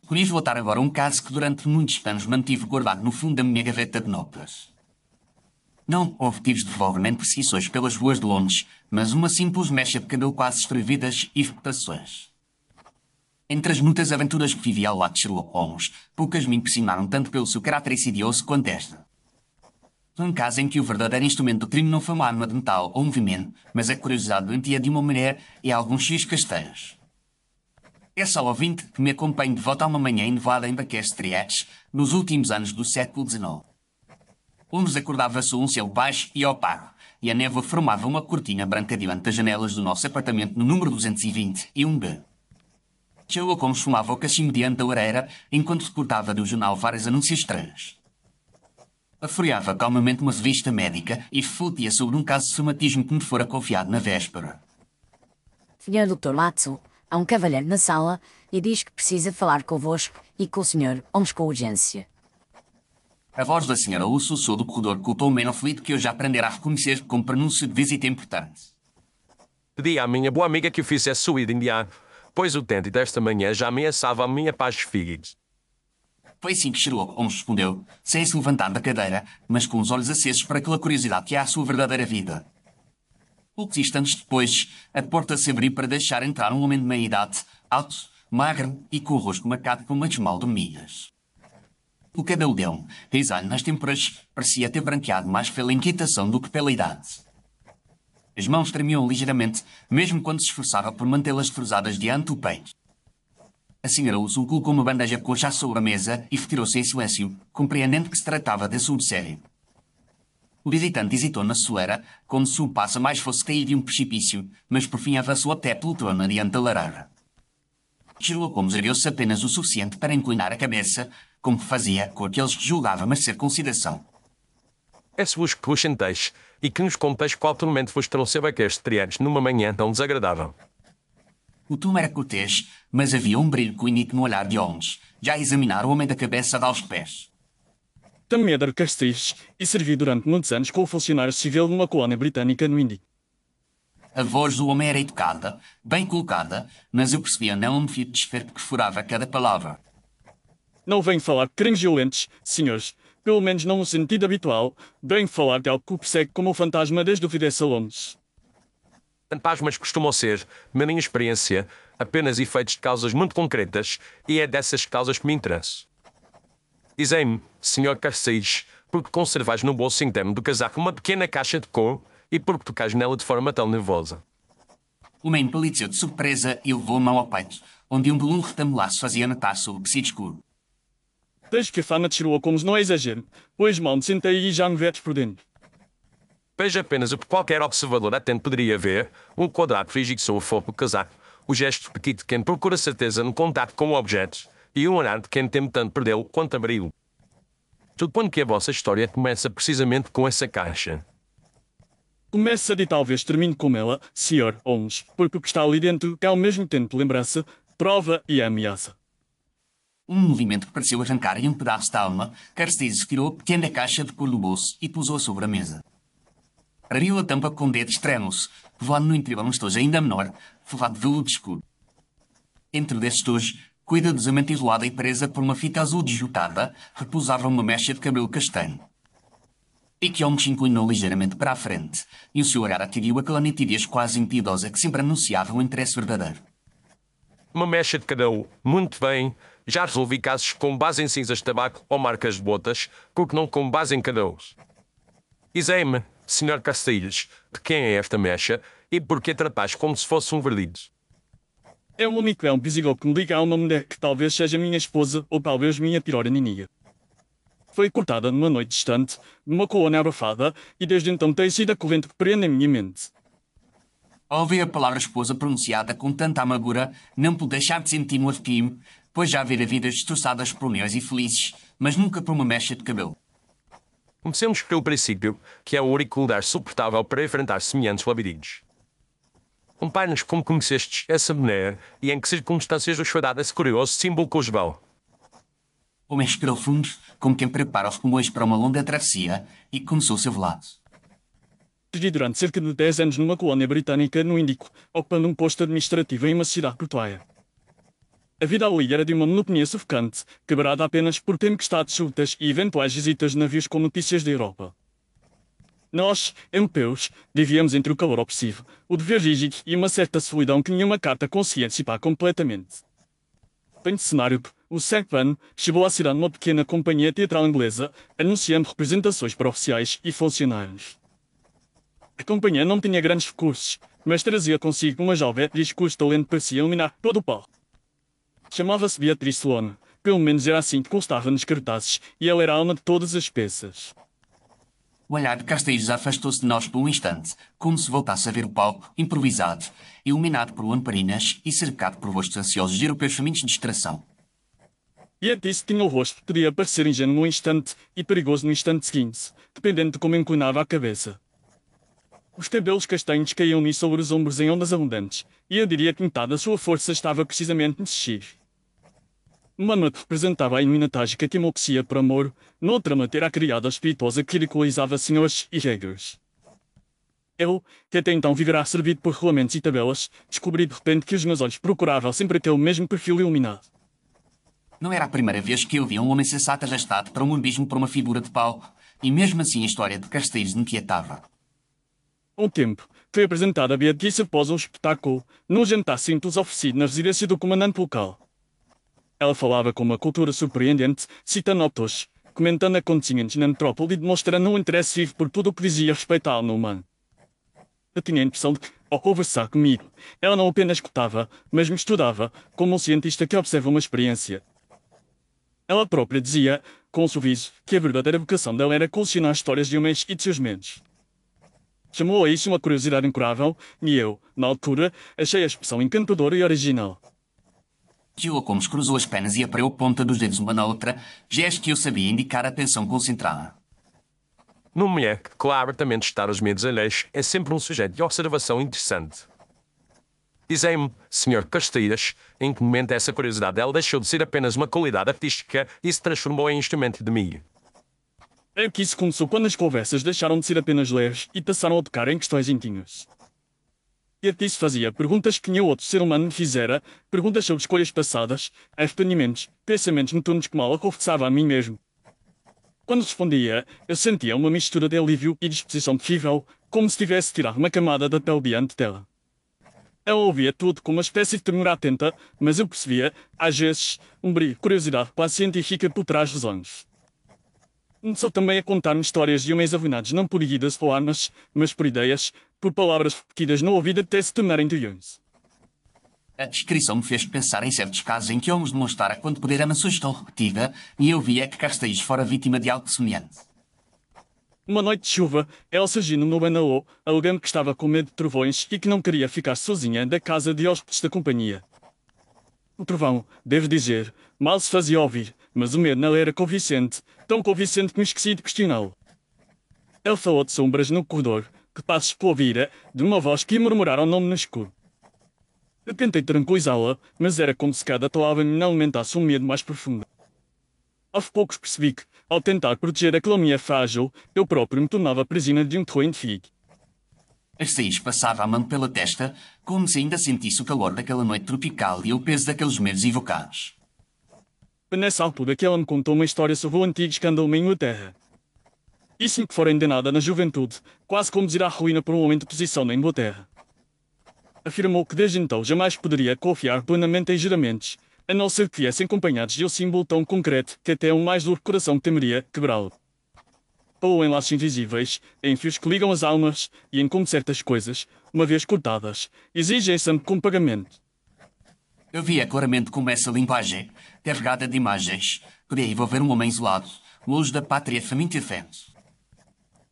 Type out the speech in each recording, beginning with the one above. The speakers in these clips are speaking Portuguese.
Queria voltar agora a um caso que durante muitos anos mantive guardado no fundo da minha gaveta de notas. Não houve tiros de revólver nem perseguições pelas ruas de Londres, mas uma simples mecha de cabelo quase destruídas e reputações. Entre as muitas aventuras que vivi ao lado de Sherlock Holmes, poucas me impressionaram tanto pelo seu caráter insidioso quanto esta. Foi um caso em que o verdadeiro instrumento do crime não foi uma arma de metal ou um veneno, mas a curiosidade doentia de uma mulher e alguns fios casteiros. É só ouvinte que me acompanhe de volta a uma manhã nevada em Baquestriates, nos últimos anos do século XIX. Holmes acordava-se um céu baixo e opaco, e a névoa formava uma cortina branca diante das janelas do nosso apartamento no número 220 e 1B. Sherlock Holmes fumava o cachimbo diante da lareira enquanto reportava do jornal vários anúncios estranhos. Aforiava calmamente uma revista médica e refletia sobre um caso de reumatismo que me fora confiado na véspera. Sr. Dr. Watson, há um cavalheiro na sala e diz que precisa falar convosco e com o Sr. Holmes com urgência. A voz da Sra. Sussurrou do corredor culpou o menos aflito que eu já aprendera a reconhecer como pronúncio de visita importante. Pedi à minha boa amiga que o fizesse subir de indiano, pois o tente desta manhã já ameaçava a minha paz fígicos. Foi assim que Sherlock Holmes respondeu, sem se levantar da cadeira, mas com os olhos acesos para aquela curiosidade que há à sua verdadeira vida. Poucos instantes depois, a porta se abriu para deixar entrar um homem de meia-idade, alto, magro e com o rosto marcado por uma esmaldomias. O cabelo, risalho nas têmporas, parecia ter branqueado mais pela inquietação do que pela idade. As mãos tremiam ligeiramente, mesmo quando se esforçava por mantê-las cruzadas diante do peito. A Sra. Wilson colocou uma bandeja de coxa sobre a mesa e retirou-se em silêncio, compreendendo que se tratava de assunto sério. O visitante hesitou na soleira, como se o passo mais fosse cair de um precipício, mas por fim avançou até pelo trono adiante da lareira. Sherlock Holmes ergueu-se apenas o suficiente para inclinar a cabeça, como fazia com aqueles que julgava merecer consideração. Peço-vos que vos senteis e que nos conteis qual tormento vos trouxe Baquestriates numa manhã tão desagradável. O tom era cortês, mas havia um brilho clínico no olhar de Holmes, já a examinar o homem da cabeça aos pés. Também de Castilhos e servi durante muitos anos como funcionário civil numa colónia britânica no Índico. A voz do homem era educada, bem colocada, mas eu percebia nela um fio de desespero que furava cada palavra. Não venho falar de crimes violentos, senhores, pelo menos não no sentido habitual. Venho falar de algo que o persegue como o fantasma desde o Videsse a Londres. Fantasmas costumam ser, na minha experiência, apenas efeitos de causas muito concretas, e é dessas causas que me interesso. Dizei-me, Sr. Castilhos, porque conservais no bolso interno do casaco uma pequena caixa de couro e porque tocais nela de forma tão nervosa. O homem empalideceu de surpresa e levou a mão ao peito, onde um volume retamulaço fazia notar sobre o tecido escuro. Desde que a fama de Sherlock Holmes não é exagero, pois mal me sentei e já me vetes por dentro. Veja apenas o que qualquer observador atento poderia ver: um quadrado frígido sobre o fogo do casaco, o gesto pequeno de quem procura certeza no contato com o objeto e o olhar de quem teme tanto perdê-lo quanto abri-lo. Suponho que a vossa história começa precisamente com essa caixa. Começa e talvez termine com ela, Sr. Holmes, porque o que está ali dentro é ao mesmo tempo lembrança, prova e ameaça. Um movimento que pareceu arrancar-lhe um pedaço de alma, Carstens tirou a pequena caixa de cor do bolso e pusou-a sobre a mesa. Abriu a tampa com dedos trémulos, voando no interior um estojo ainda menor, forrado de veludo escuro. Dentro desse estojo, cuidadosamente isolada e presa por uma fita azul desjutada, repousava uma mecha de cabelo castanho. E que Holmes se inclinou ligeiramente para a frente, e o seu olhar adquiriu aquela nitidez quase impiedosa que sempre anunciava um interesse verdadeiro. Uma mecha de cabelo, muito bem. Já resolvi casos com base em cinzas de tabaco ou marcas de botas, porque não com base em cadelos. Dizei-me, Sr. Castilhos, de quem é esta mecha e por que tratais como se fosse um verdido? É o único véu visível que me liga a uma mulher que talvez seja minha esposa ou talvez minha pior inimiga. Foi cortada numa noite distante, numa colônia abafada, e desde então tem sido a corrente que prende a minha mente. Ao ouvir a palavra esposa pronunciada com tanta amargura, não pude deixar de sentir um arrepio, pois já vira vidas destroçadas por uniões infelizes, mas nunca por uma mecha de cabelo. Comecemos pelo princípio, que é o único lugar suportável para enfrentar semelhantes labirintos. Compare-nos como conhecestes essa mulher e em que circunstâncias vos foi dado esse curioso símbolo conjugal. O homem respirou fundo, como quem prepara os pulmões para uma longa travessia, e começou o seu velado. Vivi durante cerca de 10 anos numa colónia britânica no Índico, ocupando um posto administrativo em uma cidade portuária. A vida ali era de uma monotonia sufocante, quebrada apenas por tempestades súbitas e eventuais visitas de navios com notícias da Europa. Nós, europeus, vivíamos entre o calor opressivo, o dever rígido e uma certa solidão que nenhuma carta conseguia dissipar completamente. Em cenário, o Sekban chegou a ser numa pequena companhia teatral inglesa, anunciando representações para oficiais e funcionários. A companhia não tinha grandes recursos, mas trazia consigo uma jovem atriz cujo talento parecia iluminar todo o palco. Chamava-se Beatriz Sloane, pelo menos era assim que constava nos cartazes, e ela era a alma de todas as peças. O olhar de Castells afastou-se de nós por um instante, como se voltasse a ver o palco, improvisado, iluminado por lamparinas e cercado por rostos ansiosos de europeus famintos de distração. Beatriz tinha o rosto que podia parecer ingênuo no instante e perigoso no instante seguinte, dependendo de como inclinava a cabeça. Os cabelos castanhos caíam-lhe sobre os ombros em ondas abundantes, e eu diria que metade da sua força estava precisamente nesse xixi. Uma noite representava a inuina trágica que enlouquecia por amor, noutra noite era a criada espirituosa que ridiculizava senhores e regras. Eu, que até então vivera servido por regulamentos e tabelas, descobri de repente que os meus olhos procuravam sempre aquele mesmo perfil iluminado. Não era a primeira vez que eu via um homem sensato arrastado para um abismo por uma figura de pau, e mesmo assim a história de Castells me inquietava. Com o tempo, foi apresentada a Beatriz após um espetáculo, num jantar simples oferecido na residência do comandante local. Ela falava com uma cultura surpreendente, citando autores, comentando acontecimentos na metrópole e demonstrando um interesse vivo por tudo o que dizia respeito à alma humana. Eu tinha a impressão de que, ao conversar comigo, ela não apenas escutava, mas me estudava, como um cientista que observa uma experiência. Ela própria dizia, com um sorriso, que a verdadeira vocação dela era colecionar histórias de homens e de seus medos. Chamou a isso uma curiosidade incurável, e eu, na altura, achei a expressão encantadora e original. Gila Combs cruzou as pernas e apoiou a ponta dos dedos uma na outra, gesto que eu sabia indicar atenção concentrada. Numa mulher que abertamente está aos medos alheios é sempre um sujeito de observação interessante. Dizei-me, Sr. Castells, em que momento essa curiosidade dela deixou de ser apenas uma qualidade artística e se transformou em instrumento de mim? É que isso começou quando as conversas deixaram de ser apenas leves e passaram a tocar em questões íntimas. Beatriz fazia perguntas que nenhum outro ser humano me fizera, perguntas sobre escolhas passadas, arrependimentos, pensamentos noturnos que mal eu confessava a mim mesmo. Quando respondia, eu sentia uma mistura de alívio e disposição terrível, como se tivesse tirado uma camada da pele diante dela. Ela ouvia tudo com uma espécie de ternura atenta, mas eu percebia, às vezes, um brilho de curiosidade quase científica por trás dos olhos. Começou também a contar-me histórias de homens arruinados não por guidas ou armas, mas por ideias, por palavras repetidas no ouvido até se tornarem trilhões. A descrição me fez pensar em certos casos em que homens demonstraram quanto poder era uma sugestão repetida, e eu via que Castells fora vítima de algo semelhante. Uma noite de chuva, ela surgiu no meu banalô, alegando que estava com medo de trovões e que não queria ficar sozinha da casa de hóspedes da companhia. O trovão, devo dizer, mal se fazia ouvir, mas o medo nela era convincente, tão convincente que me esqueci de questioná-lo. Ele falou de sombras no corredor, que passos por ouvira, de uma voz que ia murmurar o nome no escuro. Eu tentei tranquilizá-la, mas era como se cada palavra me alimentasse um medo mais profundo. Aos poucos percebi que, ao tentar proteger aquela minha frágil, eu próprio me tornava prisina de um terror indivíduo. Castells passava a mão pela testa, como se ainda sentisse o calor daquela noite tropical e o peso daqueles medos evocados. Foi nessa altura que ela me contou uma história sobre o antigo escândalo na Inglaterra. Disse-me que fora enganada na juventude, quase como ir à ruína por um homem de posição na Inglaterra. Afirmou que desde então jamais poderia confiar plenamente em juramentos, a não ser que viessem acompanhados de um símbolo tão concreto que até um mais duro coração temeria quebrá-lo. Falou em laços invisíveis, em fios que ligam as almas e em como certas coisas, uma vez cortadas, exigem sempre como pagamento. Eu via claramente como essa linguagem, carregada de imagens, podia envolver um homem isolado, longe da pátria faminta e fé.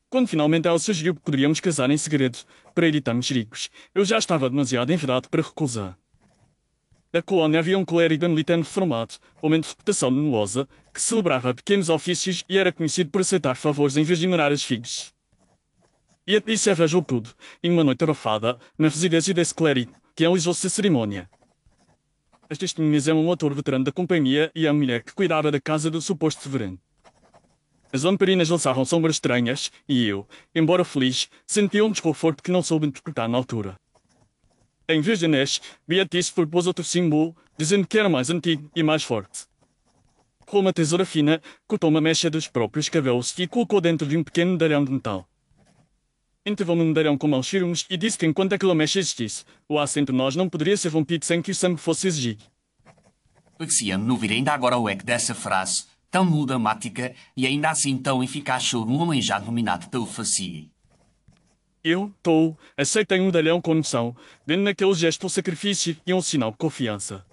Quando finalmente ela sugeriu que poderíamos casar em segredo, para evitarmos ricos, eu já estava demasiado enredado para recusar. Da colónia havia um clérigo anglicano reformado, homem de reputação nebulosa, que celebrava pequenos ofícios e era conhecido por aceitar favores em vez de ignorar as figas. E a disse arranjou tudo, em uma noite arrofada, na residência desse clérigo, que realizou-se a cerimónia. As testemunhas eram um ator veterano da companhia e a mulher que cuidava da casa do suposto soberano. As lamparinas lançavam sombras estranhas e eu, embora feliz, sentia um desconforto que não soube interpretar na altura. Em vez de anéis, Beatriz propôs outro símbolo, dizendo que era mais antigo e mais forte. Com uma tesoura fina, cortou uma mecha dos próprios cabelos e colocou dentro de um pequeno medalhão de metal. Enterrou-me no medalhão com maus firmes e disse que enquanto aquela mecha existisse, o laço entre nós não poderia ser rompido sem que o sangue fosse exigido. Parecia-me ouvir ainda agora o eco dessa frase, tão melodramática e ainda assim tão eficaz sobre um homem já dominado pelo fascínio. Eu, tolo, aceitei um medalhão com noção, vendo naquele gesto o sacrifício e um sinal de confiança.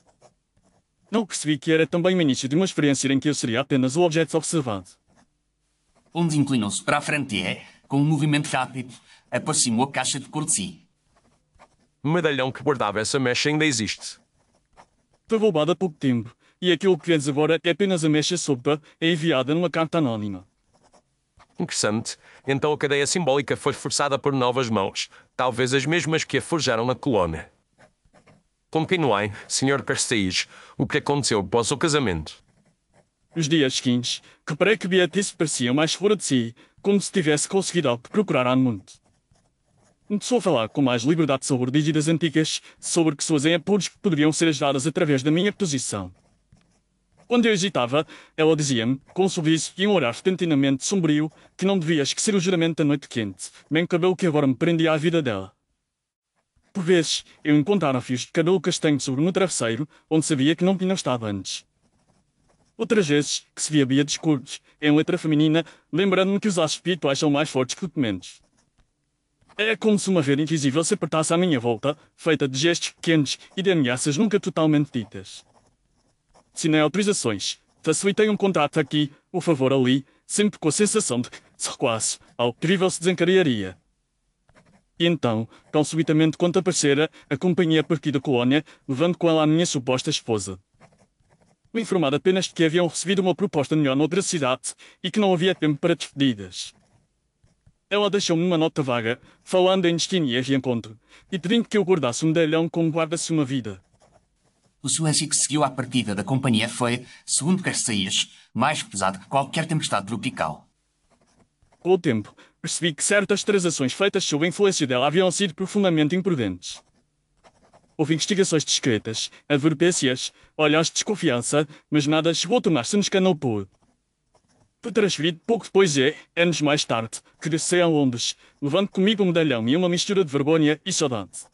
Não percebi que era também o início de uma experiência em que eu seria apenas o objeto observado. Holmes inclinou-se para a frente e, com um movimento rápido, aproximou a caixa de cortesia. O medalhão que guardava essa mecha ainda existe. Foi roubado há pouco tempo, e aquilo que vês agora é apenas a mecha solta e enviada numa carta anónima. Interessante. Então a cadeia simbólica foi forçada por novas mãos, talvez as mesmas que a forjaram na colônia. Continuem, Sr. Prestige, o que aconteceu após o casamento. Nos dias seguintes, reparei que Beatriz parecia mais fora de si, como se tivesse conseguido algo que procurara há muito. Começou a falar com mais liberdade sobre dígitas antigas, sobre pessoas em apuros que poderiam ser ajudadas através da minha posição. Quando eu hesitava, ela dizia-me, com um sorriso e um olhar repentinamente sombrio, que não devia esquecer o juramento da noite quente, bem o cabelo que agora me prendia à vida dela. Por vezes, eu encontrava fios de cabelo castanho sobre o meu travesseiro, onde sabia que não tinha estado antes. Outras vezes, que se via bilhetes curtos, em letra feminina, lembrando-me que os laços espirituais são mais fortes que documentos. É como se uma rede invisível se apertasse à minha volta, feita de gestos pequenos e de ameaças nunca totalmente ditas. Assinei autorizações, facilitei um contrato aqui, o favor ali, sempre com a sensação de que, se recuasse, algo terrível se desencadearia. E então, tão subitamente quanto aparecera, a companhia partiu da colónia, levando com ela a minha suposta esposa. Fui informado apenas de que haviam recebido uma proposta melhor noutra cidade e que não havia tempo para despedidas. Ela deixou-me uma nota vaga, falando em destino e reencontro, e pedindo que eu guardasse o medalhão como guarda-se uma vida. O silêncio que seguiu à partida da companhia foi, segundo Caxias, mais pesado que qualquer tempestade tropical. Com o tempo, percebi que certas transações feitas sob a influência dela haviam sido profundamente imprudentes. Houve investigações discretas, advertências, olhares de desconfiança, mas nada chegou a tornar-se um escândalo puro. Fui transferido pouco depois e, anos mais tarde, regressei a Londres, levando comigo um medalhão e uma mistura de vergonha e saudade.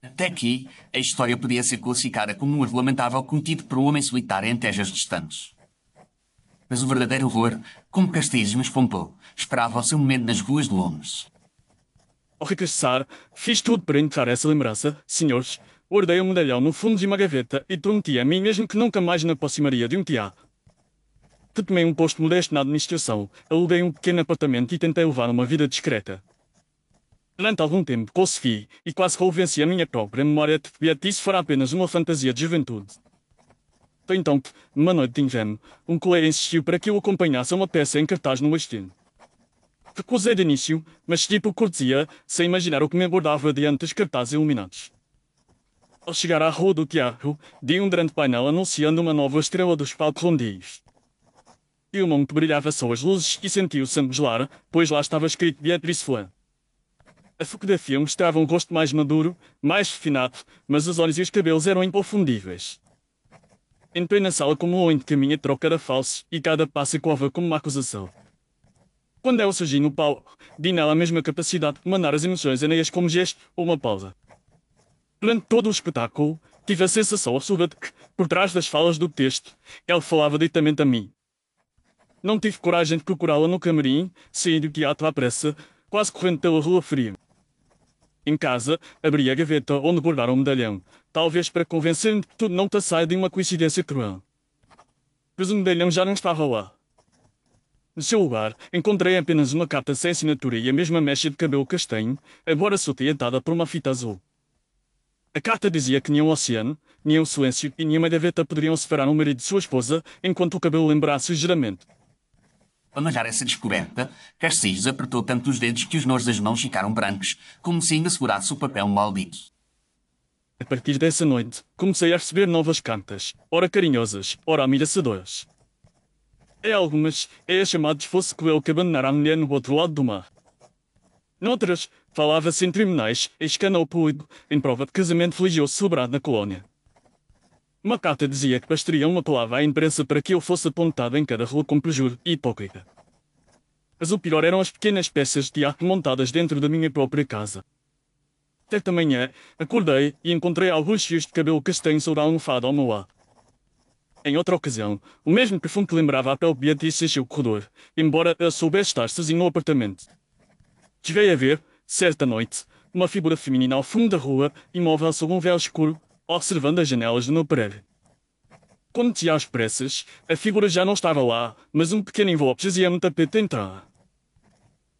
Até aqui, a história podia ser classificada como um erro lamentável cometido por um homem solitário em terras distantes. Mas o verdadeiro horror, como Caxias me espantou, esperava o seu momento nas ruas de Londres. Ao regressar, fiz tudo para enterrar essa lembrança, senhores. Guardei o medalhão no fundo de uma gaveta e prometi a mim mesmo que nunca mais me aproximaria de um teatro. Retomei um posto modesto na administração, aluguei um pequeno apartamento e tentei levar uma vida discreta. Durante algum tempo consegui, e quase convenci a minha própria memória de que Beatriz fora apenas uma fantasia de juventude. Foi então que, numa noite de inverno, um colega insistiu para que eu acompanhasse a uma peça em cartaz no West End. Recusei de início, mas cedi por cortesia, sem imaginar o que me aguardava diante dos cartazes iluminados. Ao chegar à rua do teatro, vi um grande painel anunciando uma nova estrela dos palcos rondios. E o monte brilhava só as luzes e senti o sangue gelar, pois lá estava escrito Beatriz Flan. A fotografia mostrava um rosto mais maduro, mais refinado, mas os olhos e os cabelos eram inconfundíveis. Entrei na sala como um homem que a minha troca era falso e cada passo ecoava como uma acusação. Quando ela surgiu no palco, vi nela a mesma capacidade de mandar as emoções aneias como gesto ou uma pausa. Durante todo o espetáculo, tive a sensação absurda de que, por trás das falas do texto, ela falava diretamente a mim. Não tive coragem de procurá-la no camarim, saí do teatro à pressa, quase correndo pela rua fria. Em casa, abri a gaveta onde guardara o medalhão, talvez para convencer-me de que tudo não saia de uma coincidência cruel. Mas o medalhão já não estava lá. No seu lugar, encontrei apenas uma carta sem assinatura e a mesma mecha de cabelo castanho, embora soterrada por uma fita azul. A carta dizia que nem o oceano, nem o silêncio e nenhuma gaveta poderiam separar o marido de sua esposa enquanto o cabelo lembrasse o juramento. Ao narrar essa descoberta, Caxias apertou tanto os dedos que os nós das mãos ficaram brancos, como se ainda segurasse o papel maldito. A partir dessa noite, comecei a receber novas cartas, ora carinhosas, ora ameaçadoras. É algumas, é a chamada fosse cruel que abandonara a mulher no outro lado do mar. Noutras, falava-se em tribunais, em escândalo público, em prova de casamento religioso celebrado na colónia. Uma carta dizia que bastaria uma palavra à imprensa para que eu fosse apontado em cada rua como perjuro e hipócrita. Mas o pior eram as pequenas peças de teatro montadas dentro da minha própria casa. Certa manhã, acordei e encontrei alguns fios de cabelo castanho sobre a almofada ao meu lado. Em outra ocasião, o mesmo perfume que lembrava a pele de Beatriz encheu o corredor, embora eu soubesse estar sozinho no apartamento. Cheguei a ver, certa noite, uma figura feminina ao fundo da rua, imóvel sob um véu escuro, observando as janelas do meu prédio. Quando desci às pressas, a figura já não estava lá, mas um pequeno envelope jazia no tapete de entrada.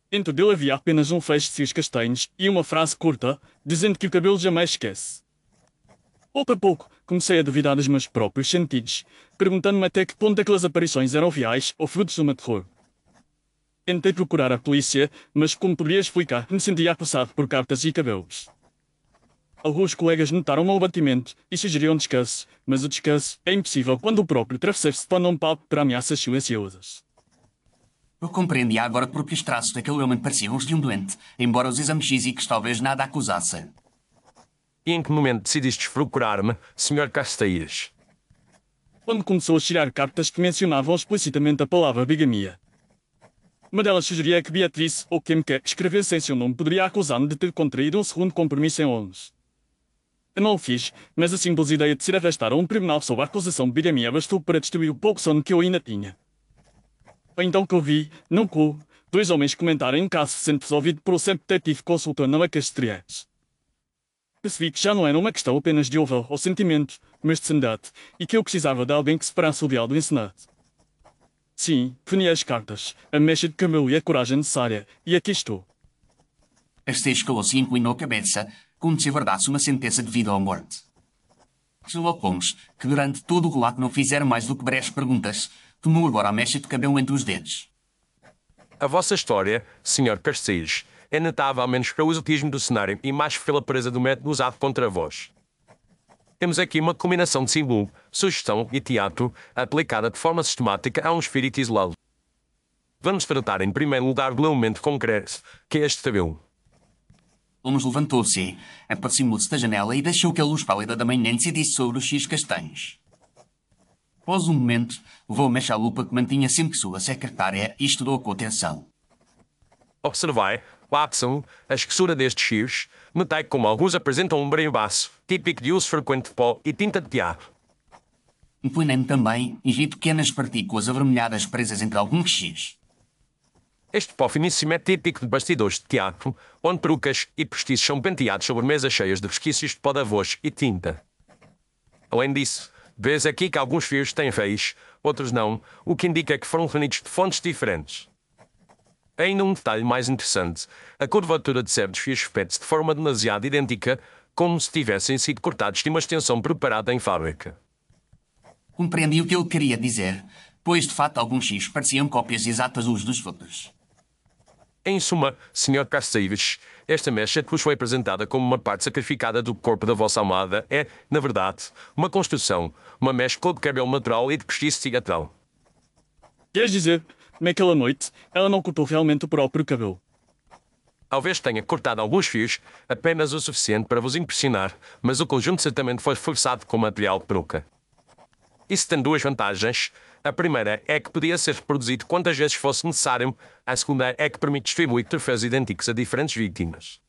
Dentro dele havia apenas um feixe de fios castanhos e uma frase curta, dizendo que o cabelo jamais esquece. Pouco a pouco, comecei a duvidar dos meus próprios sentidos, perguntando-me até que ponto aquelas aparições eram reais ou frutos de uma terror. Tentei procurar a polícia, mas como poderia explicar, me sentia acossado por cartas e cabelos. Alguns colegas notaram o meu abatimento e sugeriram descanso, mas o descanso é impossível quando o próprio travesseiro se torna um palco para ameaças silenciosas. Eu compreendia agora porque os traços daquele homem pareciam os de um doente, embora os exames físicos talvez nada acusassem. E em que momento decidiste procurar-me, Sr. Castells? Quando começou a tirar cartas que mencionavam explicitamente a palavra bigamia. Uma delas sugeria que Beatriz, ou quem me quer que escrevesse em seu nome, poderia acusar-me de ter contraído um segundo compromisso em Londres. Eu não o fiz, mas a simples ideia de ser arrastado a um tribunal sob a acusação de bigamia bastou para destruir o pouco sono que eu ainda tinha. Foi então que eu vi, num clube, dois homens comentarem um caso sendo resolvido por um sempre detetive consultor na Lancastriense. Percebi que já não era uma questão apenas de óval ou sentimento, mas de sanidade, e que eu precisava de alguém que separasse o real do encenado. Sim, reuni as cartas, a mecha de cabelo e a coragem necessária, e aqui estou. Astejo calou-se e inclinou a cabeça, como se aguardasse uma sentença de vida ou morte. Sherlock Holmes, que durante todo o relato não fizera mais do que breves perguntas, tomou agora a mecha de cabelo entre os dedos. A vossa história, Sr. Castells, é notável menos pelo exotismo do cenário e mais pela pureza do método usado contra vós. Temos aqui uma combinação de símbolo, sugestão e teatro aplicada de forma sistemática a um espírito isolado. Vamos tratar em primeiro lugar do elemento concreto, que é este cabelo. Holmes levantou-se, aproximou-se da janela e deixou que a luz pálida da manhã incidisse sobre os fios castanhos. Após um momento, levou a mecha à lupa que mantinha sempre sua secretária e estudou com atenção. Observai, Watson, a espessura destes fios, notai como alguns apresentam um brilho baço, típico de uso frequente de pó e tinta de teatro. Inclinando também, e vi pequenas partículas avermelhadas presas entre alguns fios. Este pó finíssimo é típico de bastidores de teatro, onde perucas e postiços são penteados sobre mesas cheias de resquícios de pó de arroz e tinta. Além disso, vês aqui que alguns fios têm raiz, outros não, o que indica que foram reunidos de fontes diferentes. Ainda um detalhe mais interessante, a curvatura de certos fios repete-se de forma demasiado idêntica, como se tivessem sido cortados de uma extensão preparada em fábrica. Compreendi o que ele queria dizer, pois de fato alguns fios pareciam cópias exatas uns dos outros. Em suma, Sr. Castells, esta mecha que vos foi apresentada como uma parte sacrificada do corpo da vossa amada é, na verdade, uma construção, uma mescla de cabelo natural e de postiço teatral. Queres dizer, naquela noite, ela não cortou realmente o próprio cabelo? Talvez tenha cortado alguns fios, apenas o suficiente para vos impressionar, mas o conjunto certamente foi reforçado com material de peruca. Isso tem duas vantagens. A primeira é que podia ser reproduzido quantas vezes fosse necessário. A segunda é que permite distribuir troféus idênticos a diferentes vítimas.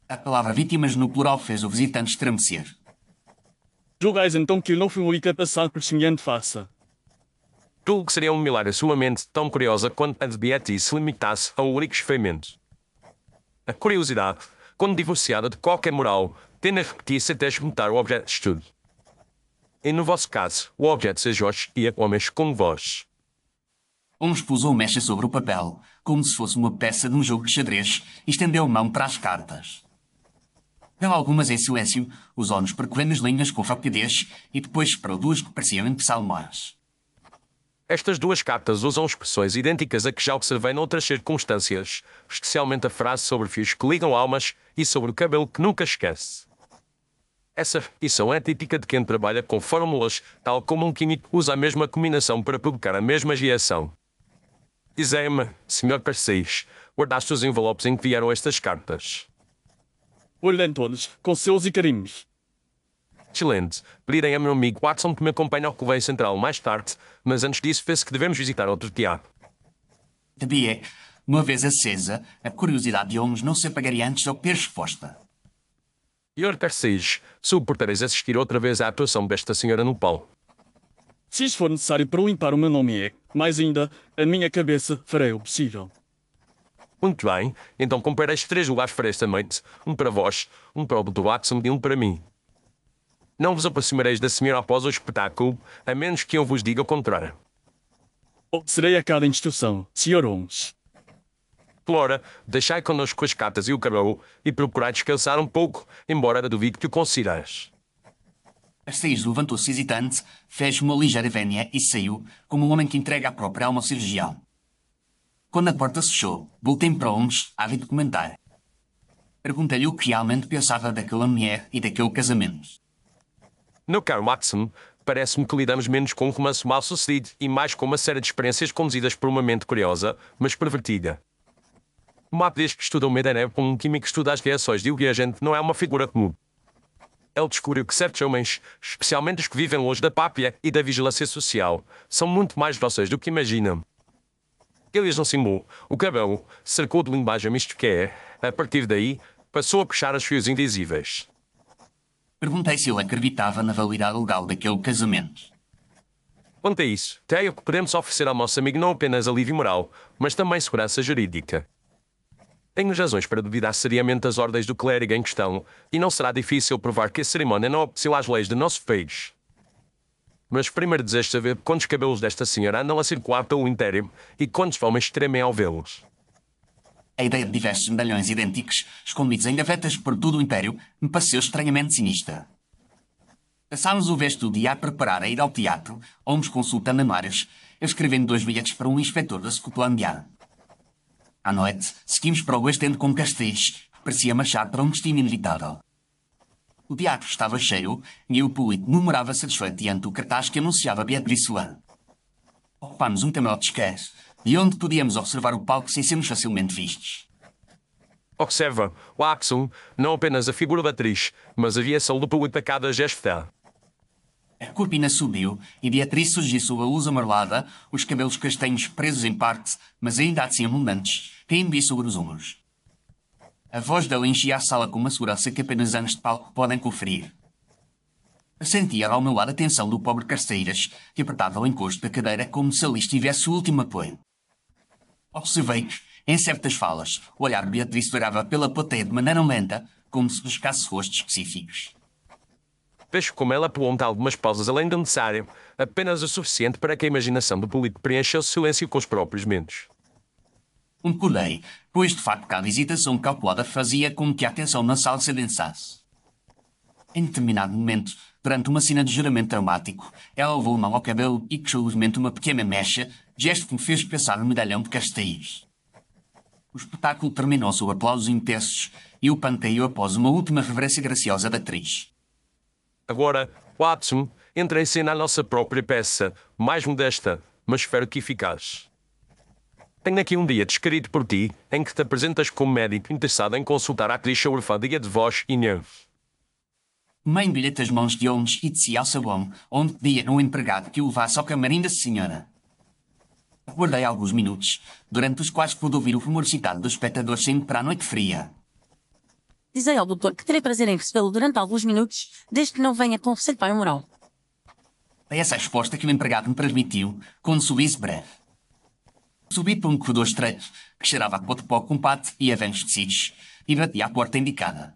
A palavra vítimas no plural fez o visitante estremecer. Julgais então que eu não fui o único a passar por semelhante faça. Julgo que seria um milagre a sua mente tão curiosa quanto a de Beatriz se limitasse a um único experimento. A curiosidade, quando divorciada de qualquer moral, tende a repetir-se até esgotar o objeto de estudo. E no vosso caso, o objeto seja hoje e homens como vós. Holmes pousou a mecha sobre o papel, como se fosse uma peça de um jogo de xadrez, e estendeu a mão para as cartas. Deu algumas em silêncio, usou-nos percorrendo as linhas com rapidez e depois separou duas que pareciam entre salmões. Estas duas cartas usam expressões idênticas a que já observei noutras circunstâncias, especialmente a frase sobre fios que ligam almas e sobre o cabelo que nunca esquece. Essa repetição é típica de quem trabalha com fórmulas, tal como um químico usa a mesma combinação para provocar a mesma reação. Dizei-me, Sr. Castells, guardaste os envelopes em que vieram estas cartas. Olhem todos, com seus e carinhos. Excelente. Pedirei a meu amigo Watson que me acompanhe ao Correio Central mais tarde, mas antes disso penso que devemos visitar outro teatro. Sabia, uma vez acesa, a curiosidade de Holmes não se apagaria antes de obter resposta. Sr. Carcege, suportareis assistir outra vez à atuação desta senhora no palco. Se isso for necessário para limpar o meu nome, mais ainda, a minha cabeça, farei o possível. Muito bem, então comprareis 3 lugares para esta noite. Um para vós, um para o Dr. Watson e um para mim. Não vos aproximareis da senhora após o espetáculo, a menos que eu vos diga o contrário. Serei a cada instrução, Sr. Holmes. Flora, deixai connosco as cartas e o cabelo e procurai descansar um pouco, embora duvido que o consideres. Castells levantou-se hesitante, fez uma ligeira vénia e saiu, como um homem que entrega a própria alma ao cirurgião. Quando a porta se fechou, voltei para Holmes, ávido de comentar. Perguntei-lhe o que realmente pensava daquela mulher e daquele casamento. Meu caro Watson, parece-me que lidamos menos com um romance mal sucedido e mais com uma série de experiências conduzidas por uma mente curiosa, mas pervertida. O mapa desde que estuda o Medenev como um químico estuda as reações de um reagente não é uma figura comum. Ele descobriu que certos homens, especialmente os que vivem longe da pátria e da vigilância social, são muito mais dóceis do que imaginam. Ele não simulou. O cabelo cercou de linguagem misto que é, a partir daí, passou a puxar os fios indizíveis. Perguntei se ele acreditava na validade legal daquele casamento. Quanto a isso, creio que podemos oferecer ao nosso amigo não apenas alívio moral, mas também segurança jurídica. Tenho razões para duvidar seriamente das ordens do clérigo em questão, e não será difícil provar que a cerimónia não obedeceu às leis do nosso país. Mas primeiro desejo saber quantos cabelos desta senhora andam a circular pelo Império e quantos homens tremem ao vê-los. A ideia de diversos medalhões idênticos, escondidos em gavetas por todo o Império, me pareceu estranhamente sinistra. Passámos o resto do dia a preparar a ir ao teatro, Holmes consultando anuários, eu escrevendo 2 bilhetes para um inspetor da Scotlandiana. À noite, seguimos para o West End com Castells, que parecia marchar para um destino inevitável. O teatro estava cheio e o público murmurava satisfeito diante do cartaz que anunciava Beatrice One. Ocupámos um camarote escasso, de onde podíamos observar o palco sem sermos facilmente vistos. Observa, Watson, não apenas a figura da atriz, mas a reação do público a cada gesto dela. A corpina subiu e Beatriz surgiu sob a luz amarelada, os cabelos castanhos presos em parte, mas ainda assim abundantes, caindo-lhe sobre os ombros. A voz dela enchia a sala com uma segurança que apenas anos de palco podem conferir. Sentia ao meu lado a tensão do pobre Carceiras, que apertava o encosto da cadeira como se ali estivesse o último apoio. Observei que, em certas falas, o olhar de Beatriz durava pela plateia de maneira lenta, como se buscasse rostos específicos. Vejo como ela prolonga algumas pausas além do necessário, apenas o suficiente para que a imaginação do público preencha o silêncio com os próprios mentos. Concordei, pois de facto cada hesitação calculada fazia com que a atenção na sala se adensasse. Em determinado momento, durante uma cena de juramento dramático, ela levou a mão ao cabelo e puxou levemente uma pequena mecha, gesto que me fez pensar no medalhão de Castells. O espetáculo terminou sob aplausos intensos e o panteio após uma última reverência graciosa da atriz. Agora, Watson, entra em cena a nossa própria peça, mais modesta, mas espero que eficaz. Tenho aqui um dia descrito por ti, em que te apresentas como médico interessado em consultar a atriz sobre fadiga de voz e nervo. Tomei um bilhete das mãos de Holmes e desci ao sabão, onde pedia no empregado que o levasse ao camarim da senhora. Aguardei alguns minutos, durante os quais pude ouvir o rumor excitado dos espectadores saindo para a noite fria. Dizei ao doutor que terei prazer em recebê-lo durante alguns minutos, desde que não venha com receio moral. Foi essa a resposta que o empregado me transmitiu, com um sorriso breve. Subi por um corredor estreito, que cheirava a pó de pó com pato e a velhos tecidos, e bati à porta indicada.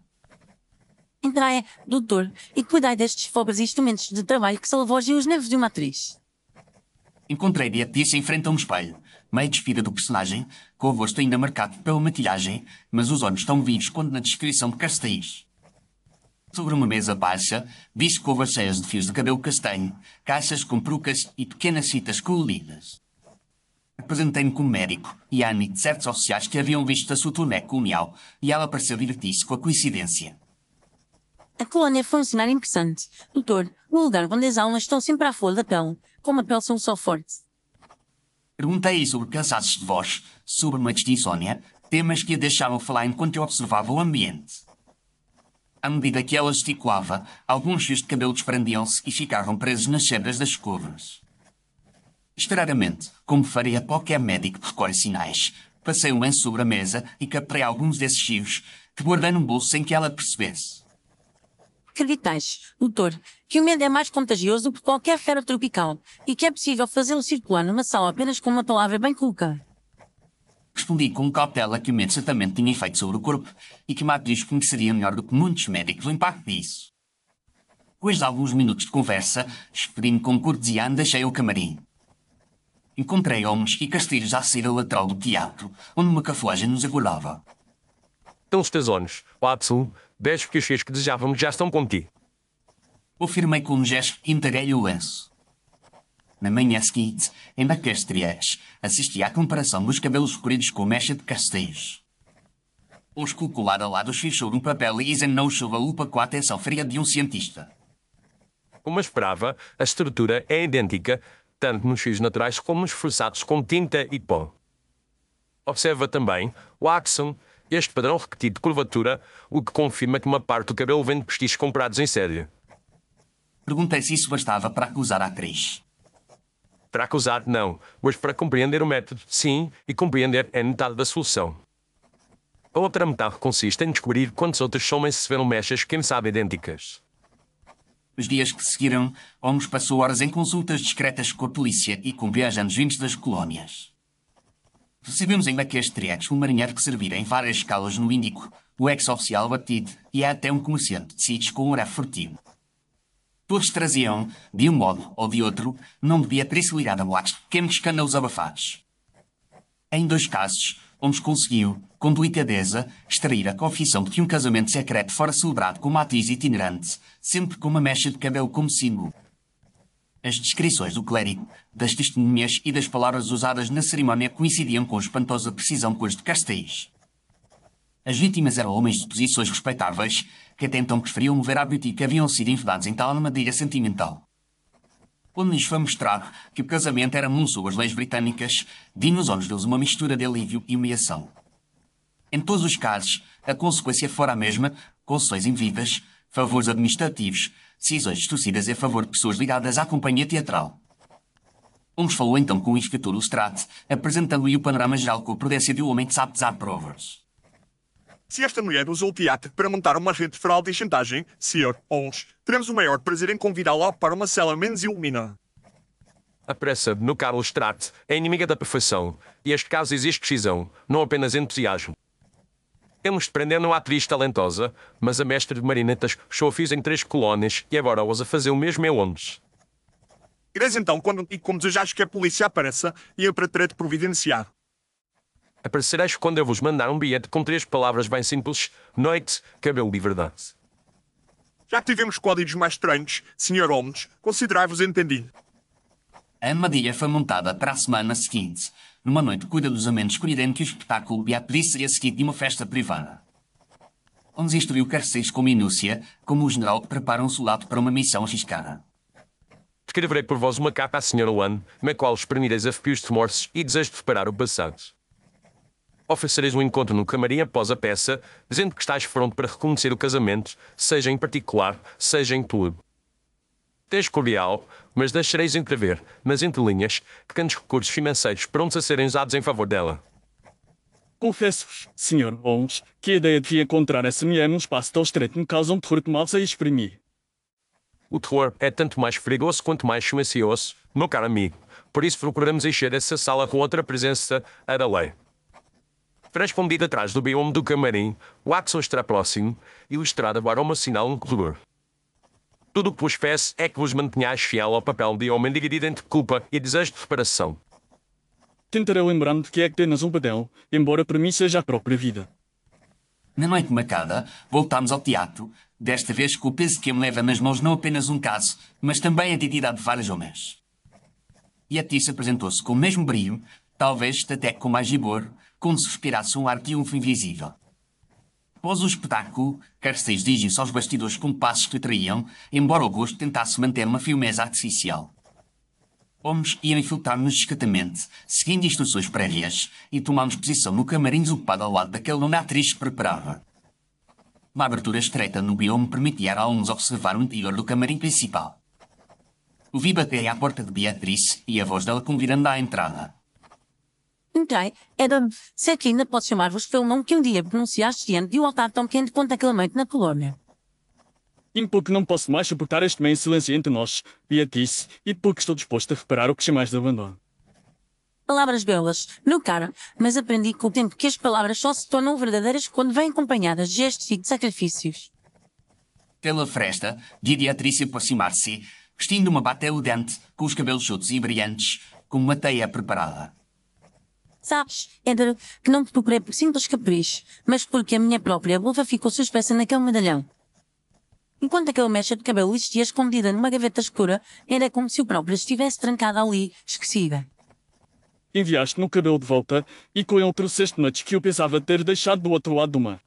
Entrai, doutor, e cuidai destes fogos e instrumentos de trabalho que salvogem os nervos de uma atriz. Encontrei Beatriz em frente a um espelho, meio despida do personagem, com o rosto ainda marcado pela maquilhagem, mas os olhos tão vivos quanto na descrição de Castells. Sobre uma mesa baixa, vi escovas cheias de fios de cabelo castanho, caixas com perucas e pequenas fitas coloridas. Apresentei-me como médico e a amigo de certos oficiais que haviam visto a sua turnê colonial e ela pareceu divertir-se com a coincidência. A colônia foi um cenário interessante. Doutor, no lugar onde as almas estão sempre à flor da pele, com uma pele são só forte. Perguntei sobre cansaços de voz, sobre uma insônia, temas que a deixavam falar enquanto eu observava o ambiente. À medida que ela gesticulava, alguns fios de cabelo desprendiam-se e ficavam presos nas sebras das escovas. Esperadamente, como faria qualquer médico que recolhe sinais, passei um lenço sobre a mesa e capturei alguns desses fios, que guardei num bolso sem que ela percebesse. Acreditais, doutor, que o medo é mais contagioso do que qualquer fera tropical e que é possível fazê-lo circular numa sala apenas com uma palavra bem colocada. Respondi com cautela que o medo certamente tinha efeito sobre o corpo e que uma atriz conheceria melhor do que muitos médicos o impacto disso. Depois de alguns minutos de conversa, expedi-me com cortesia e deixei o camarim. Encontrei homens e castilhos à saída lateral do teatro, onde uma carruagem nos aguardava. Então, tesonos, Watson, 10 fichas que desejávamos já estão contigo. Afirmei com um gesto e entreguei-lhe o lenço. Na manhã seguinte, em Bacastrias, assisti à comparação dos cabelos escolhidos com mecha de castelhos. Os colocou lado a lado os fios sobre um papel e examinou-os sob a lupa com a atenção fria de um cientista. Como esperava, a estrutura é idêntica, tanto nos fios naturais como nos forçados com tinta e pó. Observa também, Watson, este padrão repetido de curvatura, o que confirma que uma parte do cabelo vem de postiços comprados em série. Perguntei se isso bastava para acusar a atriz. Para acusar, não, mas para compreender o método, sim, e compreender é metade da solução. A outra metade consiste em descobrir quantos outros homens receberam mechas, quem sabe idênticas. Os dias que seguiram, Holmes passou horas em consultas discretas com a polícia e com viajantes vindos das colónias. Recebemos em Bacastrias um marinheiro que servira em várias escalas no Índico, o ex-oficial batido e até um comerciante de sítios com um olhar furtivo. Todos traziam, de um modo ou de outro, nome de atricidade a boatos de pequenos escândalos abafados. Em 2 casos, Holmes conseguiu, com delicadeza, extrair a confissão de que um casamento secreto fora celebrado com uma atriz itinerante, sempre com uma mecha de cabelo como símbolo. As descrições do clérigo, das testemunhas e das palavras usadas na cerimónia coincidiam com espantosa precisão com as de Castéis. As vítimas eram homens de posições respeitáveis que até então preferiam mover à beauty que haviam sido enredados em tal armadilha sentimental. Quando lhes foi mostrado que o casamento era menso às leis britânicas, vi nos olhos deles uma mistura de alívio e humilhação. Em todos os casos, a consequência fora a mesma: concessões indevidas, favores administrativos, decisões distorcidas a favor de pessoas ligadas à companhia teatral. Holmes falou então com o inspetor Lestrade, apresentando-lhe o panorama geral com a prudência de um homem que sabe pesar provas. Se esta mulher usou o teatro para montar uma rede de fraude e chantagem, Sr. Holmes, teremos o maior prazer em convidá-la para uma cela menos iluminada. A pressa, no Carlos Strat, é inimiga da perfeição, e este caso exige decisão, não apenas entusiasmo. Temos de prender uma atriz talentosa, mas a mestre de marinetas fechou fios em 3 colónias e agora ousa fazer o mesmo em Londres. Irás então quando e como desejares que a polícia apareça e eu tratarei de providenciar. Aparecereis quando eu vos mandar um bilhete com 3 palavras bem simples: noite, cabelo de verdade. Já que tivemos códigos mais estranhos, Sr. Holmes, considerai-vos entendido. A armadilha foi montada para a semana seguinte, numa noite cuidadosamente escolhida em que o espetáculo e a atriz seria seguido de uma festa privada. Holmes instruiu Carceis com minúcia, como o general que prepara um soldado para uma missão arriscada. Escreverei por vós uma carta à Sra. One, na qual exprimireis arrepios de remorsos e desejo de reparar o passado. Oferecereis um encontro no camarim após a peça, dizendo que estáis pronto para reconhecer o casamento, seja em particular, seja em clube. Tens cordial, mas deixareis entrever, nas entrelinhas, pequenos recursos financeiros prontos a serem usados em favor dela. Confesso-vos, Sr. Holmes, que a ideia de encontrar essa mulher num espaço tão estreito me causa um terror que mal sei exprimir. O terror é tanto mais perigoso quanto mais silencioso, meu caro amigo. Por isso procuramos encher essa sala com outra presença a da lei. Fará escondido atrás do bioma do camarim, Watson estará próximo e o Lestrade aguarda um sinal no corredor. Tudo o que vos peço é que vos mantenhais fiel ao papel de homem dividido entre culpa e desejo de reparação. Tentarei lembrar-me de que é apenas um padrão, embora para mim seja a própria vida. Na noite marcada, voltámos ao teatro, desta vez com o peso que me leva nas mãos não apenas um caso, mas também a identidade de vários homens. E a Tissa apresentou-se com o mesmo brilho, talvez até com mais vigor, como se respirasse um ar de triunfo invisível. Após o espetáculo, Carceis dirigiu-se aos bastidores com passos que traíam, embora o gosto tentasse manter uma firmeza artificial. Holmes ia infiltrar-nos discretamente, seguindo instruções prévias, e tomámos posição no camarim desocupado ao lado daquele onde a atriz se preparava. Uma abertura estreita no biome permitia a Holmes observar o interior do camarim principal. Ouvi bater à porta de Beatrice e a voz dela convidando-a à entrada. Entrei, era, sei que ainda posso chamar-vos pelo nome que um dia pronunciaste diante de um altar tão quente quanto aquela noite na colônia. E porque não posso mais suportar este meio silêncio entre nós, Beatrice, e porque estou disposto a reparar o que chamais de abandono. Palavras belas, meu caro, mas aprendi com o tempo que as palavras só se tornam verdadeiras quando vêm acompanhadas de gestos e de sacrifícios. Pela fresta, vi Beatrice aproximar-se, vestindo uma bata elegante, com os cabelos soltos e brilhantes, como uma teia preparada. Sabes, Éder, que não te procurei por simples capricho, mas porque a minha própria luva ficou suspensa naquele medalhão. Enquanto aquela mecha de cabelo existia escondida numa gaveta escura, era como se o próprio estivesse trancado ali, esquecida. Enviaste-me o cabelo de volta e com ele trouxeste noites que eu pensava ter deixado do outro lado do mar.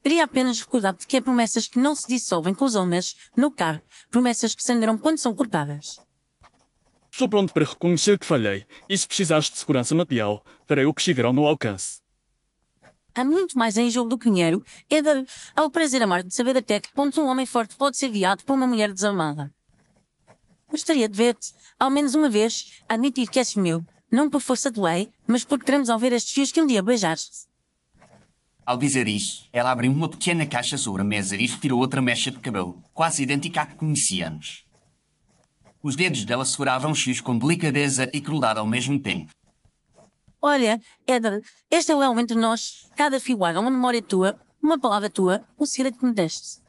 Queria apenas recordar-te que há promessas que não se dissolvem com os homens, no carro, promessas que se renderam quando são cortadas. Estou pronto para reconhecer que falhei, e se precisares de segurança material, farei o que estiver ao meu alcance. Há muito mais em jogo do que dinheiro, Éder, ao prazer amargo de saber até que ponto um homem forte pode ser guiado por uma mulher desamada. Gostaria de ver-te, ao menos uma vez, admitir que és meu, não por força de lei, mas porque queremos ao ver estes fios que um dia beijaste. Ao dizer isso, ela abriu uma pequena caixa sobre a mesa e retirou outra mecha de cabelo, quase idêntica à que conhecíamos. Os dedos dela seguravam os fios com delicadeza e crueldade ao mesmo tempo. Olha, Éder, este é o elo entre nós, cada fio guarda uma memória tua, uma palavra tua, um segredo que me deste.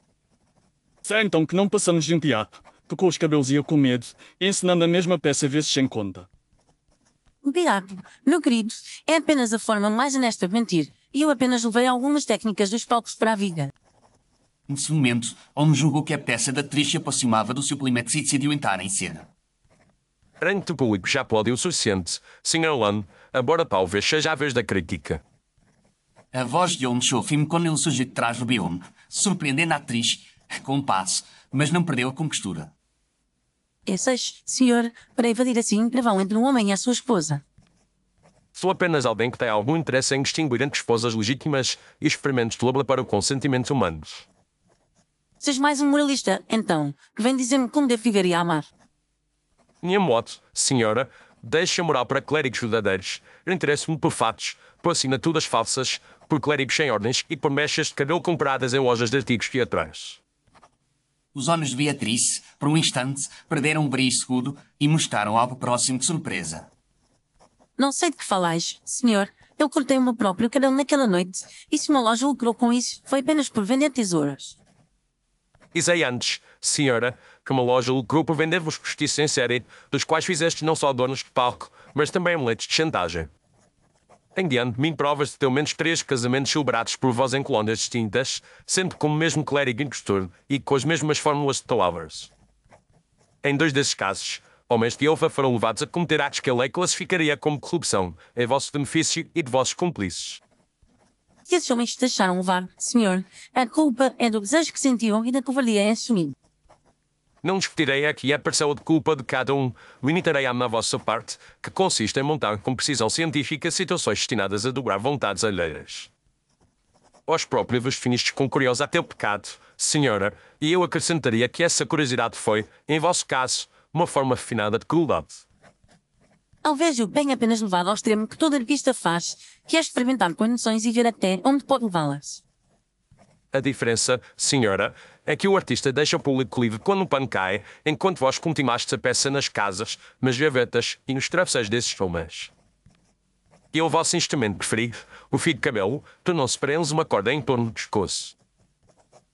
Sei então que não passamos de um teatro. Tocou os cabelos e eu com medo, ensinando a mesma peça vezes sem conta. Cuidado, meu querido, é apenas a forma mais honesta de mentir, e eu apenas levei algumas técnicas dos palcos para a vida. Nesse momento, Holmes julgou que a peça da atriz se aproximava do suplemento e decidiu entrar em cena. Perante o público já pode o suficiente, Sr. Lund, agora talvez seja a vez da crítica. A voz de Holmes soou firme quando ele surgiu de trás do biome, surpreendendo a atriz com um passo, mas não perdeu a compostura. Esses, senhor, para evadir assim o intervalo entre um homem e a sua esposa. Sou apenas alguém que tem algum interesse em distinguir entre esposas legítimas e experimentos de luta para o consentimento humano. Seja mais um moralista, então, que vem dizer-me como devo viver e amar. Minha moto, senhora, deixa a moral para clérigos verdadeiros. Eu interesso-me por fatos, por assinaturas falsas, por clérigos sem ordens e por mechas de cabelo compradas em lojas de artigos teatrais. Os olhos de Beatrice, por um instante, perderam o brilho escudo e mostraram algo próximo de surpresa. Não sei de que falais, senhor. Eu cortei o meu próprio cabelo naquela noite, e se uma loja lucrou com isso, foi apenas por vender tesouras. E sei antes, senhora, que uma loja lucrou por vender-vos justiça em série, dos quais fizeste não só donos de palco, mas também amuletos de chantagem. Em diante, provas de pelo menos 3 casamentos celebrados por vós em colónias distintas, sempre com o mesmo clérigo impostor e com as mesmas fórmulas de palavras. Em 2 desses casos, homens de Elfa foram levados a cometer atos que a lei classificaria como corrupção, em vosso benefício e de vossos cúmplices. E esses homens se deixaram levar, senhor. A culpa é do desejo que sentiram e da covardia em assumir. Não discutirei aqui a parcela de culpa de cada um, limitarei-me à vossa parte, que consiste em montar com precisão científica situações destinadas a dobrar vontades alheias. Vós próprios vos definistes com curioso até o pecado, senhora, e eu acrescentaria que essa curiosidade foi, em vosso caso, uma forma refinada de crueldade. Talvez eu tenha apenas levado ao extremo que todo artista faz, que é experimentar com emoções e ver até onde pode levá-las. A diferença, senhora, é que o artista deixa o público livre quando o pano cai, enquanto vós continuastes a peça nas casas, nas gavetas e nos travesseiros desses homens. E o vosso instrumento preferido, o fio de cabelo, tornou-se para eles uma corda em torno do pescoço.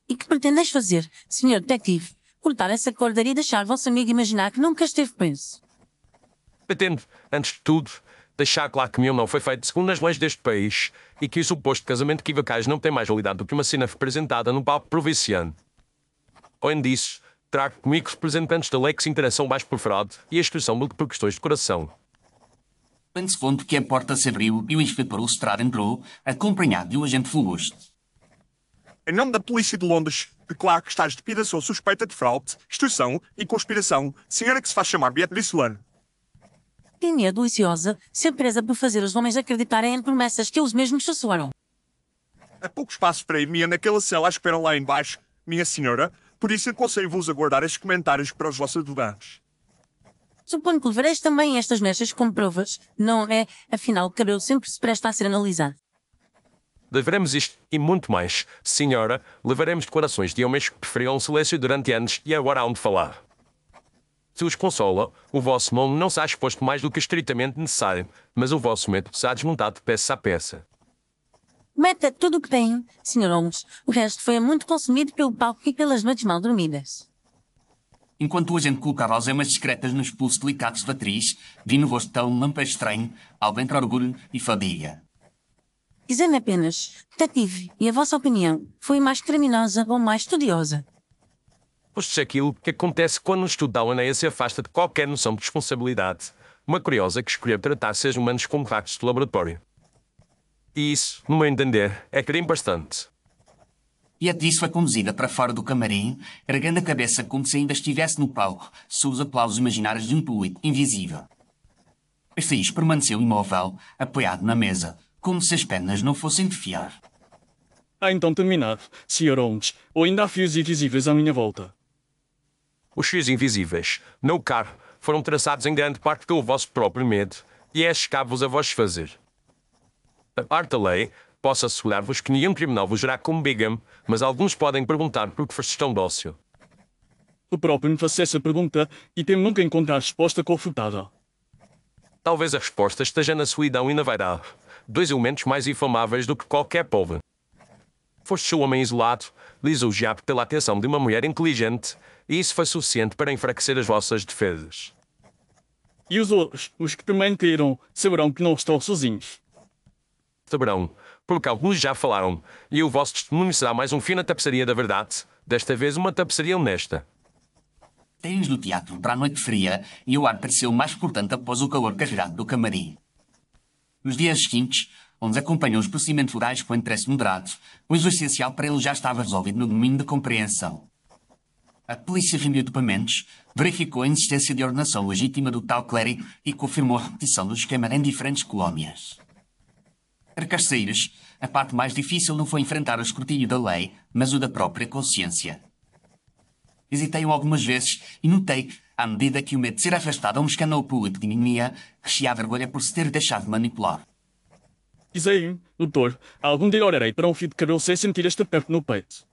E que pretendeis fazer, senhor detetive? Cortar essa corda e deixar vosso amigo imaginar que nunca esteve preso. Pretendo, antes de tudo, deixar claro que meu não foi feito segundo as leis deste país e que o suposto casamento equivocais não tem mais validade do que uma cena representada no palco provinciano. Além disso, trago comigo representantes da lei que se interessam mais por fraude e extorsão do que por questões de coração. Quando se fonte que a porta se abriu e o inspetor Lestrade entrou, acompanhado de um agente Flugosto. Em nome da Polícia de Londres, declaro que estás despida sob suspeita de fraude, extorsão e conspiração, senhora que se faz chamar Beatrice Lund. tinha deliciosa, ser presa por fazer os homens acreditarem em promessas que eles mesmos sussurram. Há pouco espaço para ir naquela cela à espera lá embaixo, minha senhora, por isso aconselho-vos a guardar estes comentários para os vossos ajudantes. Suponho que levareis também estas mechas como provas, não é? Afinal, o cabelo sempre se presta a ser analisado. Levaremos isto e muito mais. Senhora, levaremos declarações de homens que preferiam o silêncio durante anos e agora hão de falar. Se os consola, o vosso nome não será exposto mais do que estritamente necessário, mas o vosso método será desmontado peça a peça. Meta tudo o que tenho, Sr. Holmes. O resto foi muito consumido pelo palco e pelas noites mal dormidas. Enquanto o agente colocava algemas discretas nos pulsos delicados da atriz, vi no rosto dela um lampejo estranho, algo entre orgulho e fadiga. Dizendo apenas, detetive, e a vossa opinião, foi mais criminosa ou mais estudiosa? Pois é aquilo que acontece quando um estudo da UNEA se afasta de qualquer noção de responsabilidade. Uma curiosa que escolheu tratar seres humanos como ratos de laboratório. E isso, no meu entender, é crime bastante. E a atriz foi conduzida para fora do camarim, erguendo a cabeça como se ainda estivesse no palco, sob os aplausos imaginários de um público invisível. Caxias permaneceu imóvel, apoiado na mesa, como se as pernas não fossem de fiar. Então terminado, Sr. Holmes, ou ainda há fios invisíveis à minha volta? Os fios invisíveis, no carro, foram traçados em grande parte pelo vosso próprio medo, e é escavo-vos a vós fazer. A parte da lei, posso assegurar-vos que nenhum criminal vos verá como Bigham, mas alguns podem perguntar por que foste tão dócil. Eu próprio me faço essa pergunta e temo nunca encontrar resposta confortável. Talvez a resposta esteja na solidão e na vaidade, dois elementos mais inflamáveis do que qualquer povo. Foste um homem isolado, lisonjeado pela atenção de uma mulher inteligente, e isso foi suficiente para enfraquecer as vossas defesas. E os outros, os que também caíram, saberão que não estão sozinhos. Saberão, porque alguns já falaram, e o vosso testemunho será mais um fio na tapeçaria da verdade, desta vez uma tapeçaria honesta. Saímos do teatro para a noite fria e o ar pareceu mais cortante após o calor carregado do camarim. Nos dias seguintes, onde acompanhou os procedimentos orais com interesse moderado, o essencial para ele já estava resolvido no domínio da compreensão. A polícia reuniu documentos, verificou a existência de ordenação legítima do tal clérigo e confirmou a repetição do esquema em diferentes colónias. Para Carceiros, a parte mais difícil não foi enfrentar o escrutínio da lei, mas o da própria consciência. Hesitei algumas vezes e notei, à medida que o medo de ser afastado a um escândalo público diminuía, rechear vergonha por se ter deixado manipular. Diz aí, doutor, algum dia orarei para um fio de cabelo sem sentir este aperto no peito.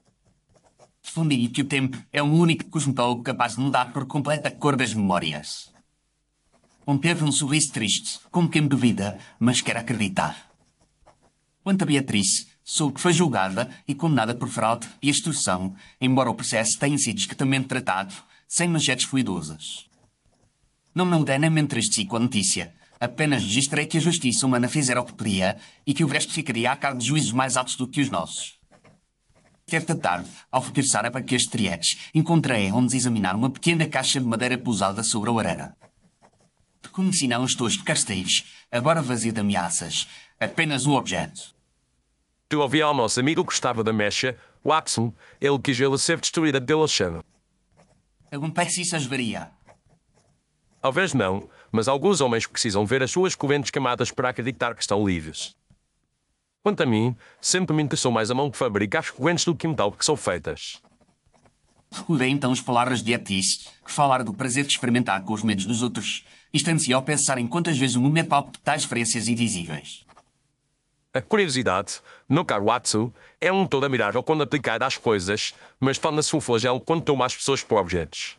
Respondi que o tempo é o único cosmetólogo capaz de mudar por completo a cor das memórias. Conteve um sorriso triste, como quem duvida, mas quer acreditar. Quanto a Beatriz, soube que foi julgada e condenada por fraude e extorsão, embora o processo tenha sido discretamente tratado, sem manchetes fluidosas. Não me mudei nem me entristeci com a notícia. Apenas registrei que a justiça humana fizera o que podia e que o resto ficaria a cargo de juízos mais altos do que os nossos. Certa tarde, ao regressar a Paquês de Trietes, encontrei onde examinar uma pequena caixa de madeira pousada sobre a lareira. Reconheci nela os tojos de casteiros, agora vazio de ameaças, apenas um objeto. Tu ouvi ao nosso amigo que estava da mecha, Watson, ele quis vê-la ser destruída pela chama. Perguntei se isso ajudaria. Talvez não, mas alguns homens precisam ver as suas correntes camadas para acreditar que estão livres. Quanto a mim, sempre me interessou mais a mão que fabrica as correntes do que o metal que são feitas. Recordei então as palavras de Etis, que falaram do prazer de experimentar com os medos dos outros, e estremeci ao pensar em quantas vezes o mundo é palco de tais experiências invisíveis. A curiosidade, no caro Watson, é um todo admirável quando aplicada às coisas, mas torna-se um flagelo quando toma as pessoas por objetos.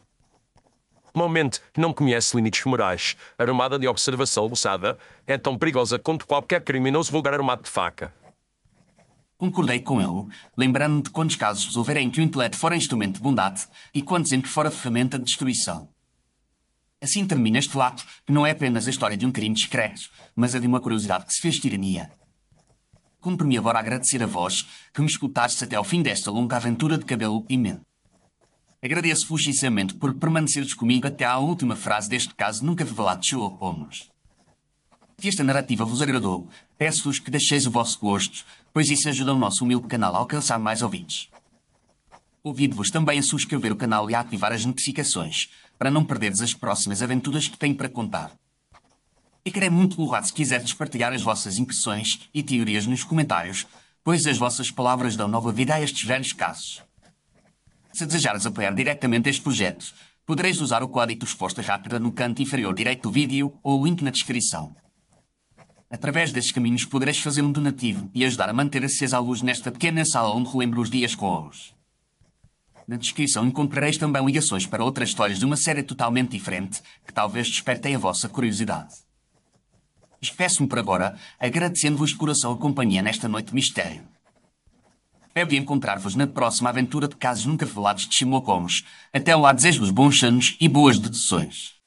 Uma mente que não conhece limites morais, armada de observação aguçada, é tão perigosa quanto qualquer criminoso vulgar armado de faca. Concordei com ele, lembrando-me de quantos casos resolverem em que o intelecto fora instrumento de bondade e quantos em que fora ferramenta de destruição. Assim termina este relato, que não é apenas a história de um crime discreto, mas a de uma curiosidade que se fez tirania. Cumpre-me agora agradecer a vós que me escutastes até ao fim desta longa aventura de cabelo e mente. Agradeço-vos sinceramente por permaneceres comigo até à última frase deste caso nunca revelado de Sherlock Holmes. Se esta narrativa vos agradou, peço-vos que deixeis o vosso gosto, pois isso ajuda o nosso humilde canal a alcançar mais ouvintes. Convido-vos também a subscrever o canal e a ativar as notificações, para não perderes as próximas aventuras que tenho para contar. Ficarei muito honrado se quiseres partilhar as vossas impressões e teorias nos comentários, pois as vossas palavras dão nova vida a estes velhos casos. Se desejares apoiar diretamente este projeto, podereis usar o código de resposta rápida no canto inferior direito do vídeo ou o link na descrição. Através destes caminhos podereis fazer um donativo e ajudar a manter acesa a luz nesta pequena sala onde relembro os dias com os. Na descrição encontrareis também ligações para outras histórias de uma série totalmente diferente que talvez despertem a vossa curiosidade. Despeço-me por agora, agradecendo-vos de coração a companhia nesta noite de mistério. Espero encontrar-vos na próxima aventura de casos nunca falados de Sherlock Holmes. Até lá desejo-vos bons anos e boas deduções.